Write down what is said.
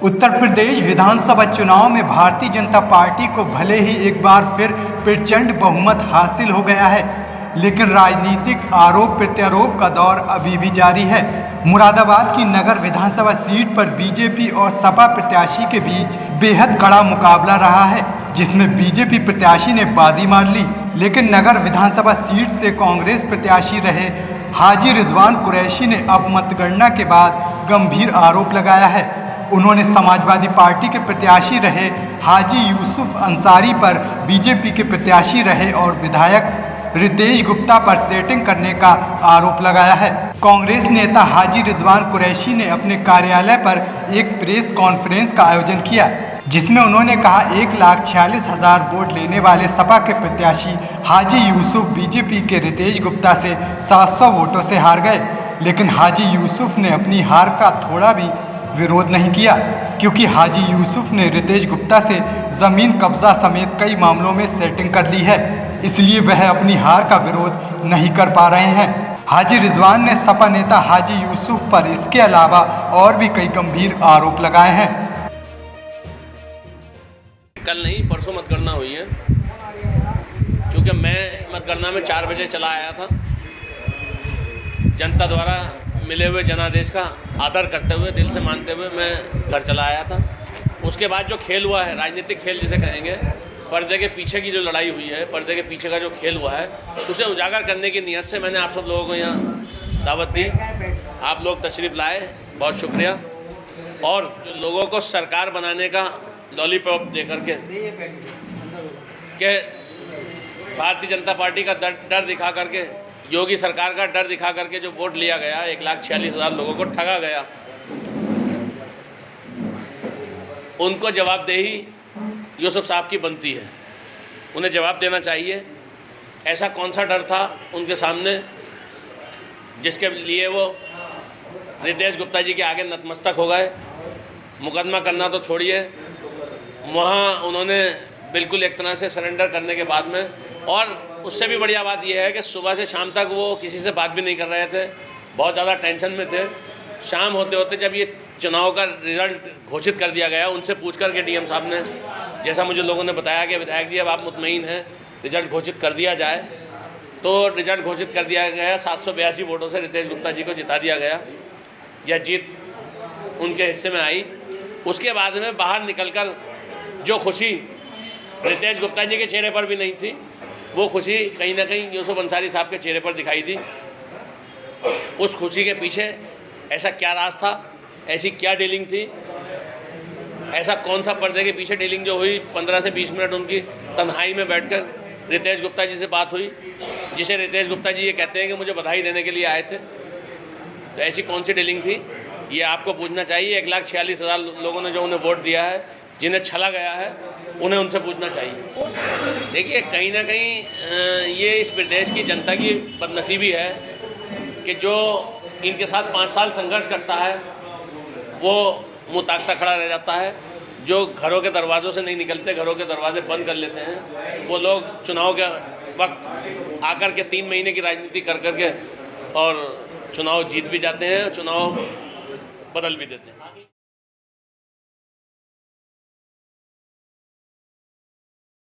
उत्तर प्रदेश विधानसभा चुनाव में भारतीय जनता पार्टी को भले ही एक बार फिर प्रचंड बहुमत हासिल हो गया है, लेकिन राजनीतिक आरोप प्रत्यारोप का दौर अभी भी जारी है। मुरादाबाद की नगर विधानसभा सीट पर बीजेपी और सपा प्रत्याशी के बीच बेहद कड़ा मुकाबला रहा है, जिसमें बीजेपी प्रत्याशी ने बाजी मार ली, लेकिन नगर विधानसभा सीट से कांग्रेस प्रत्याशी रहे हाजी रिजवान कुरैशी ने अब मतगणना के बाद गंभीर आरोप लगाया है। उन्होंने समाजवादी पार्टी के प्रत्याशी रहे हाजी यूसुफ अंसारी पर बीजेपी के प्रत्याशी रहे और विधायक रितेश गुप्ता पर सेटिंग करने का आरोप लगाया है। कांग्रेस नेता हाजी रिजवान कुरैशी ने अपने कार्यालय पर एक प्रेस कॉन्फ्रेंस का आयोजन किया, जिसमें उन्होंने कहा 1,46,000 वोट लेने वाले सपा के प्रत्याशी हाजी यूसुफ बीजेपी के रितेश गुप्ता से 700 वोटों से हार गए, लेकिन हाजी यूसुफ ने अपनी हार का थोड़ा भी विरोध नहीं किया, क्योंकि हाजी यूसुफ ने रितेश गुप्ता से ज़मीन कब्जा समेत कई मामलों में सेटिंग कर ली है, इसलिए वह अपनी हार का विरोध नहीं कर पा रहे हैं। हाजी रिजवान ने सपा नेता हाजी यूसुफ पर इसके अलावा और भी कई गंभीर आरोप लगाए हैं। कल नहीं परसों मतगणना हुई है, क्योंकि मैं मतगणना में 4 बजे चला आया था। जनता द्वारा मिले हुए जनादेश का आदर करते हुए, दिल से मानते हुए मैं घर चला आया था। उसके बाद जो खेल हुआ है, राजनीतिक खेल जिसे कहेंगे, पर्दे के पीछे की जो लड़ाई हुई है, पर्दे के पीछे का जो खेल हुआ है, उसे उजागर करने की नीयत से मैंने आप सब लोगों को यहाँ दावत दी। आप लोग तशरीफ़ लाए, बहुत शुक्रिया। और जो लोगों को सरकार बनाने का लॉलीपॉप दे करके भारतीय जनता पार्टी का डर दिखा करके, योगी सरकार का डर दिखा करके जो वोट लिया गया, 1,46,000 लोगों को ठगा गया, उनको जवाबदेही यूसुफ साहब की बनती है। उन्हें जवाब देना चाहिए। ऐसा कौन सा डर था उनके सामने जिसके लिए वो रितेश गुप्ता जी के आगे नतमस्तक हो गए? मुकदमा करना तो छोड़िए, वहाँ उन्होंने बिल्कुल एक तरह से सरेंडर करने के बाद में, और उससे भी बढ़िया बात यह है कि सुबह से शाम तक वो किसी से बात भी नहीं कर रहे थे, बहुत ज़्यादा टेंशन में थे। शाम होते होते जब ये चुनाव का रिज़ल्ट घोषित कर दिया गया, उनसे पूछ कर के डीएम साहब ने, जैसा मुझे लोगों ने बताया कि विधायक जी अब आप मुतमईन हैं, रिज़ल्ट घोषित कर दिया जाए, तो रिज़ल्ट घोषित कर दिया गया। 782 वोटों से रितेश गुप्ता जी को जिता दिया गया। यह जीत उनके हिस्से में आई। उसके बाद में बाहर निकल कर जो खुशी रितेश गुप्ता जी के चेहरे पर भी नहीं थी, वो खुशी कहीं ना कहीं यूसुफ अंसारी साहब के चेहरे पर दिखाई दी। उस खुशी के पीछे ऐसा क्या राज था, ऐसी क्या डीलिंग थी, ऐसा कौन सा पर्दे के पीछे डीलिंग जो हुई? 15 से 20 मिनट उनकी तन्हाई में बैठकर रितेश गुप्ता जी से बात हुई, जिसे रितेश गुप्ता जी ये कहते हैं कि मुझे बधाई देने के लिए आए थे। तो ऐसी कौन सी डीलिंग थी, ये आपको पूछना चाहिए। 1,46,000 लोगों ने जो उन्हें वोट दिया है, जिन्हें छला गया है, उन्हें उनसे पूछना चाहिए। देखिए, कहीं ना कहीं ये इस प्रदेश की जनता की बदनसीबी है कि जो इनके साथ 5 साल संघर्ष करता है, वो मुँह ताकता खड़ा रह जाता है। जो घरों के दरवाज़ों से नहीं निकलते, घरों के दरवाजे बंद कर लेते हैं, वो लोग चुनाव के वक्त आकर के 3 महीने की राजनीति कर करके और चुनाव जीत भी जाते हैं, चुनाव बदल भी देते हैं।